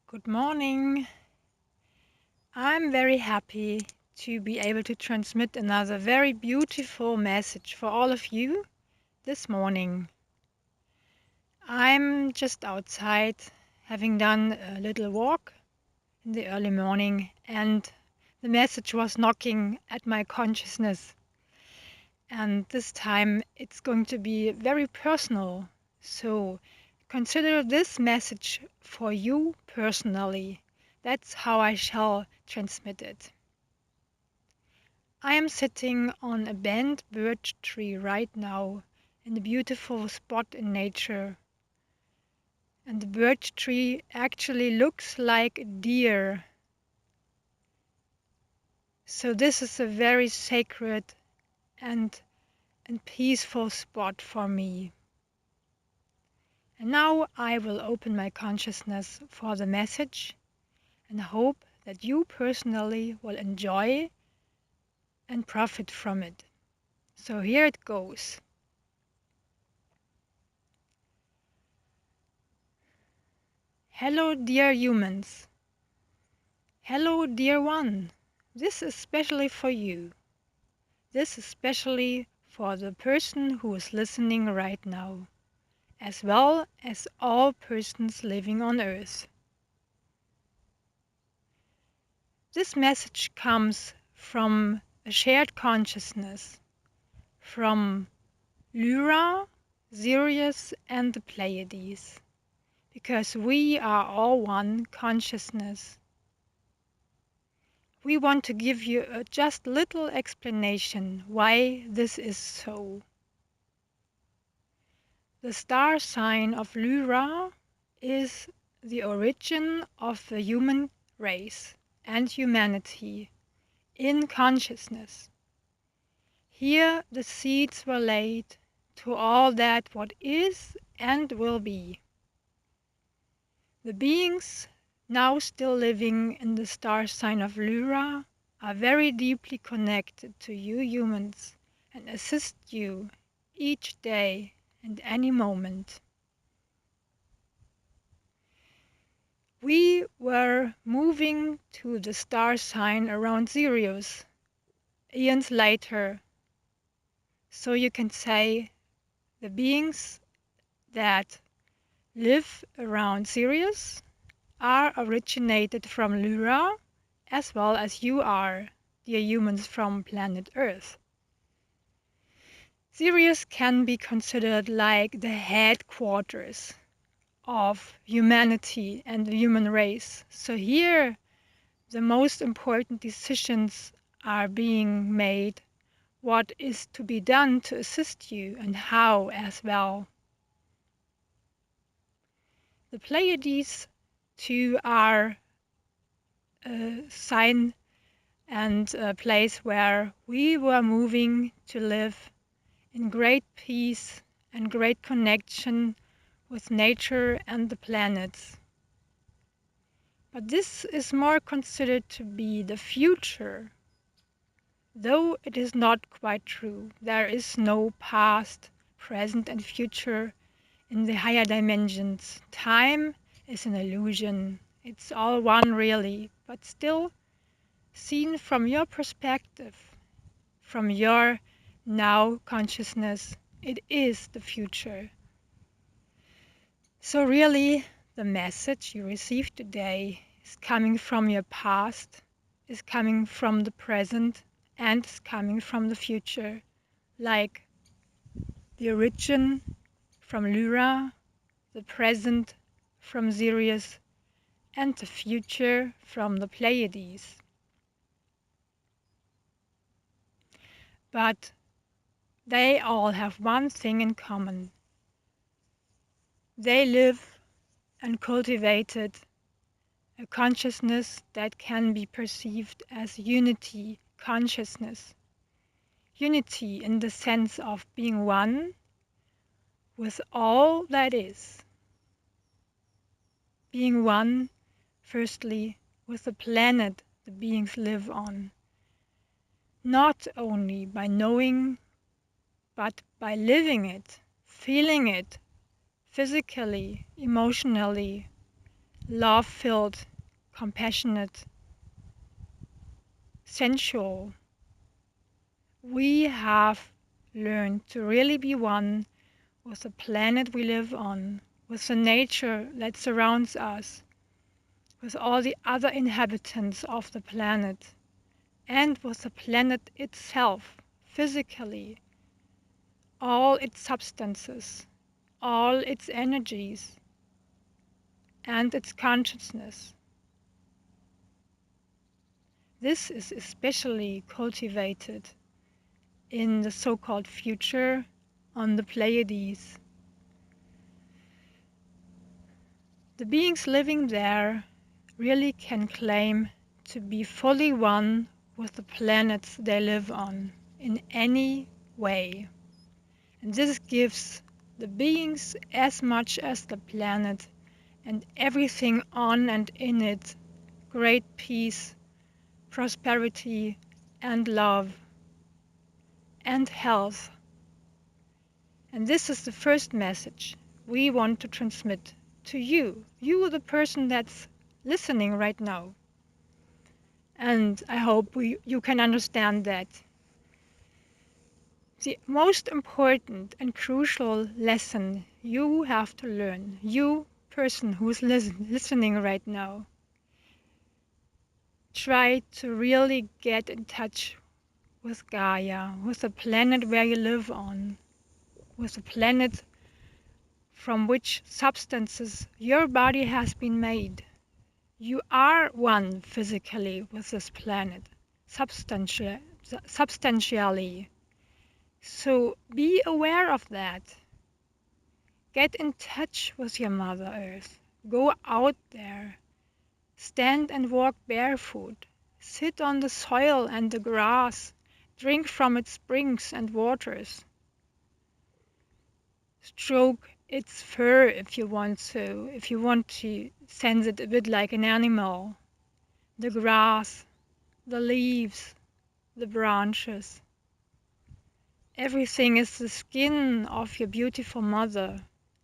Good morning. I'm very happy to be able to transmit another very beautiful message for all of you this morning. I'm just outside having done a little walk in the early morning, and the message was knocking at my consciousness. And this time it's going to be very personal. So consider this message for you personally. That's how I shall transmit it. I am sitting on a bent birch tree right now in a beautiful spot in nature. And the birch tree actually looks like a deer. So this is a very sacred and, and peaceful spot for me. And now I will open my consciousness for the message and hope that you personally will enjoy and profit from it. So here it goes. Hello, dear humans. Hello, dear one. This is especially for you. This is especially for the person who is listening right now, as well as all persons living on Earth. This message comes from a shared consciousness, from Lyra, Sirius, and the Pleiades, because we are all one consciousness. We want to give you a just little explanation why this is so. The star sign of Lyra is the origin of the human race and humanity in consciousness. Here the seeds were laid to all that what is and will be. The beings now still living in the star sign of Lyra are very deeply connected to you humans and assist you each day and any moment. We were moving to the star sign around Sirius eons later, so you can say the beings that live around Sirius are originated from Lyra, as well as you are, dear humans from planet Earth. Sirius can be considered like the headquarters of humanity and the human race. So here the most important decisions are being made, what is to be done to assist you and how as well. The Pleiades too are a sign and a place where we were moving to live in great peace and great connection with nature and the planets. But this is more considered to be the future, though it is not quite true. There is no past, present and future in the higher dimensions. Time is an illusion. It's all one really, but still seen from your perspective, from your now consciousness, it is the future. So really, the message you received today is coming from your past, is coming from the present, and is coming from the future, like the origin from Lyra, the present from Sirius, and the future from the Pleiades. But they all have one thing in common. They live and cultivated a consciousness that can be perceived as unity consciousness. Unity in the sense of being one with all that is. Being one, firstly, with the planet the beings live on. Not only by knowing, but by living it, feeling it, physically, emotionally, love-filled, compassionate, sensual. We have learned to really be one with the planet we live on, with the nature that surrounds us, with all the other inhabitants of the planet, and with the planet itself, physically, all its substances, all its energies, and its consciousness. This is especially cultivated in the so-called future on the Pleiades. The beings living there really can claim to be fully one with the planets they live on in any way. And this gives the beings as much as the planet and everything on and in it great peace, prosperity, and love, and health. And this is the first message we want to transmit to you, the person that's listening right now. And I hope you can understand that. The most important and crucial lesson you have to learn, you person who's listening right now, try to really get in touch with Gaia, with the planet where you live on, with the planet from which substances your body has been made. You are one physically with this planet, substantially. So be aware of that. Get in touch with your Mother Earth. Go out there. Stand and walk barefoot. Sit on the soil and the grass. Drink from its springs and waters. Stroke its fur if you want to sense it a bit like an animal. The grass, the leaves, the branches. Everything is the skin of your beautiful mother.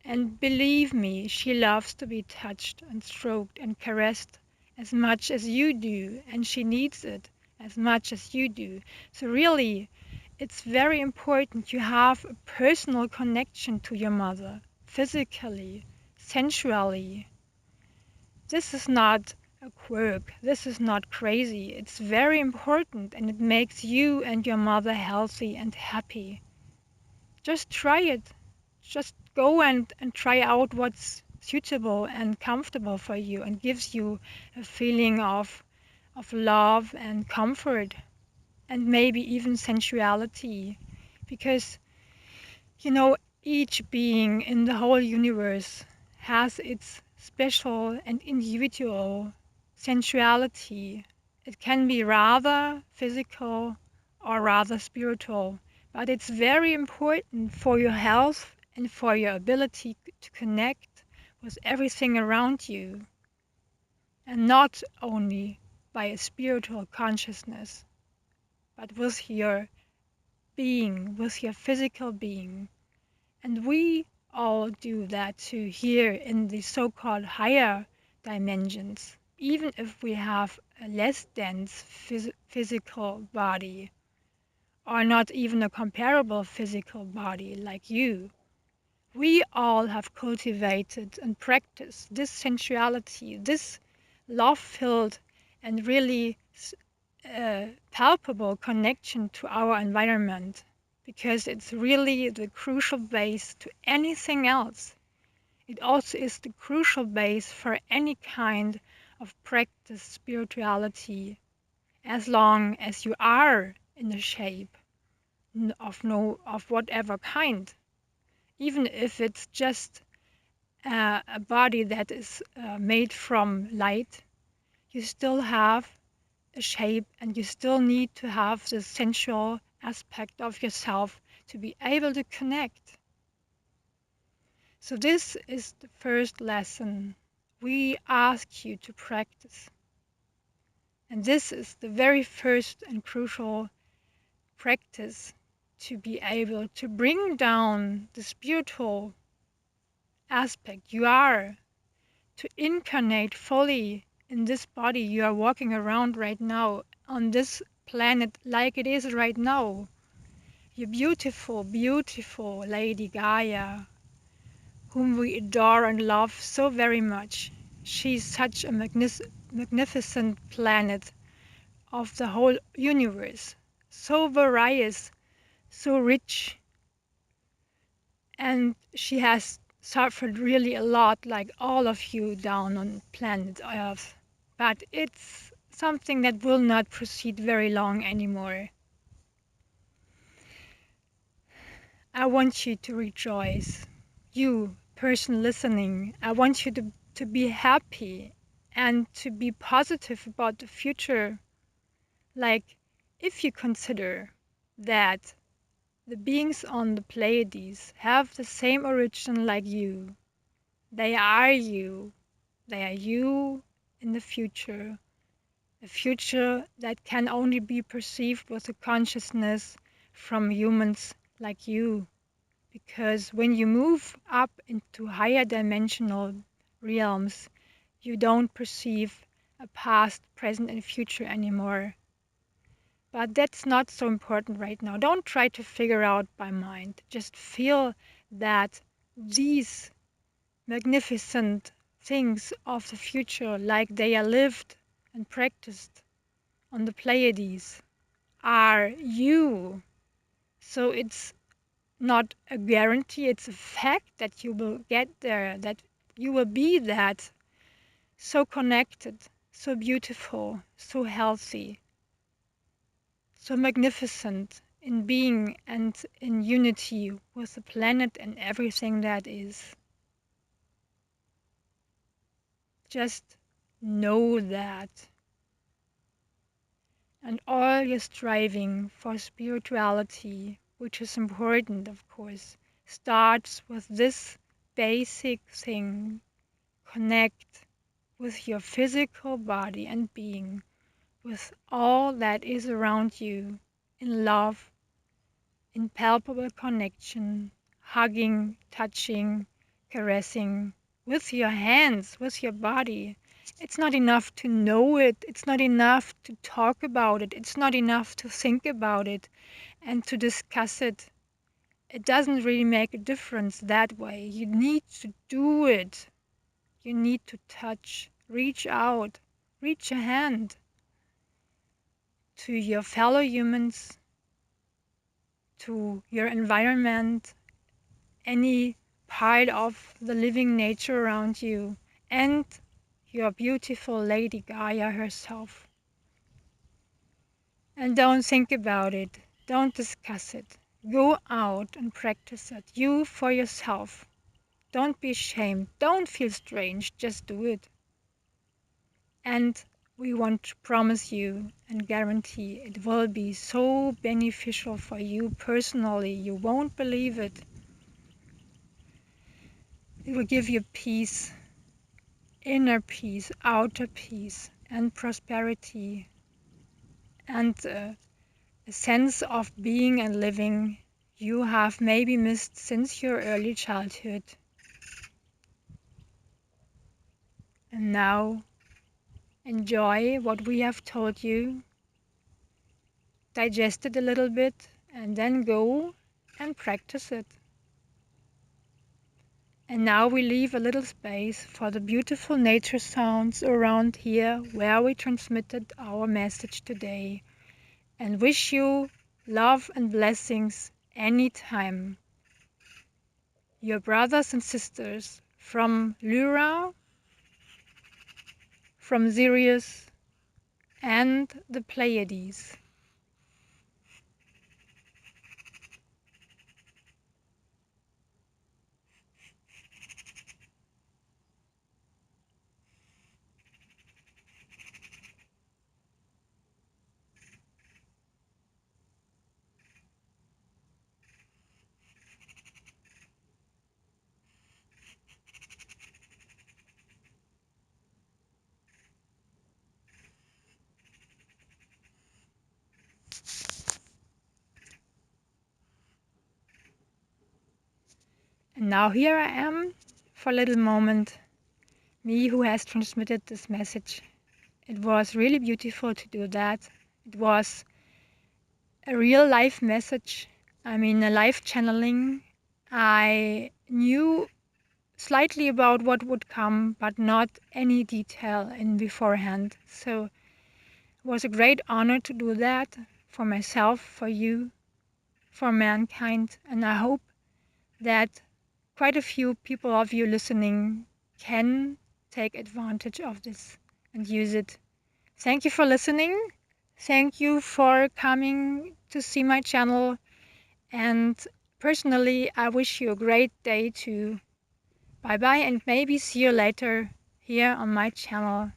And believe me, she loves to be touched and stroked and caressed as much as you do, and she needs it as much as you do. So really, it's very important you have a personal connection to your mother, physically, sensually. This is not a quirk, this is not crazy, it's very important and it makes you and your mother healthy and happy. Just try it. Just go and try out what's suitable and comfortable for you and gives you a feeling of love and comfort and maybe even sensuality. Because, each being in the whole universe has its special and individual sensuality. It can be rather physical or rather spiritual, but it's very important for your health and for your ability to connect with everything around you, and not only by a spiritual consciousness, but with your being, with your physical being. And we all do that too here in the so-called higher dimensions, even if we have a less dense physical body, or not even a comparable physical body like you. We all have cultivated and practiced this sensuality, this love-filled and really palpable connection to our environment, because it's really the crucial base to anything else. It also is the crucial base for any kind of practice spirituality, as long as you are in a shape of whatever kind. Even if it's just a body that is made from light, you still have a shape and you still need to have the sensual aspect of yourself to be able to connect. So this is the first lesson we ask you to practice. And this is the very first and crucial practice to be able to bring down the spiritual aspect you are, to incarnate fully in this body you are walking around right now on this planet like it is right now. You beautiful, beautiful Lady Gaia, whom we adore and love so very much. She's such a magnificent planet of the whole universe, so various, so rich, and she has suffered really a lot, like all of you down on planet Earth. But it's something that will not proceed very long anymore. I want you to rejoice. You, person listening, I want you to be happy and to be positive about the future. Like, if you consider that the beings on the Pleiades have the same origin like you, they are you. They are you in the future. A future that can only be perceived with a consciousness from humans like you. Because when you move up into higher dimensional realms, you don't perceive a past, present, and future anymore. But that's not so important right now. Don't try to figure out by mind. Just feel that these magnificent things of the future, like they are lived and practiced on the Pleiades, are you. So it's not a guarantee, it's a fact that you will get there, that you will be that, so connected, so beautiful, so healthy, so magnificent in being and in unity with the planet and everything that is. Just know that. And all your striving for spirituality, which is important, of course, starts with this basic thing. Connect with your physical body and being, with all that is around you, in love, in palpable connection, hugging, touching, caressing, with your hands, with your body. It's not enough to know it, it's not enough to talk about it, it's not enough to think about it and to discuss it. It doesn't really make a difference that way. You need to do it. You need to touch, reach out, reach a hand to your fellow humans, to your environment, any part of the living nature around you, and your beautiful Lady Gaia herself. And don't think about it, don't discuss it. Go out and practice it, you for yourself. Don't be ashamed, don't feel strange, just do it. And we want to promise you and guarantee it will be so beneficial for you personally. You won't believe it. It will give you peace, inner peace, outer peace, and prosperity, and a sense of being and living you have maybe missed since your early childhood. And now, enjoy what we have told you, digest it a little bit, and then go and practice it. And now we leave a little space for the beautiful nature sounds around here where we transmitted our message today, and wish you love and blessings anytime. Your brothers and sisters from Lyra, from Sirius, and the Pleiades. And now here I am for a little moment, me who has transmitted this message. It was really beautiful to do that. It was a real life message. I mean, a life channeling. I knew slightly about what would come, but not any detail in beforehand. So it was a great honor to do that for myself, for you, for mankind, and I hope that quite a few people of you listening can take advantage of this and use it. Thank you for listening. Thank you for coming to see my channel. And personally, I wish you a great day too. Bye bye, and maybe see you later here on my channel.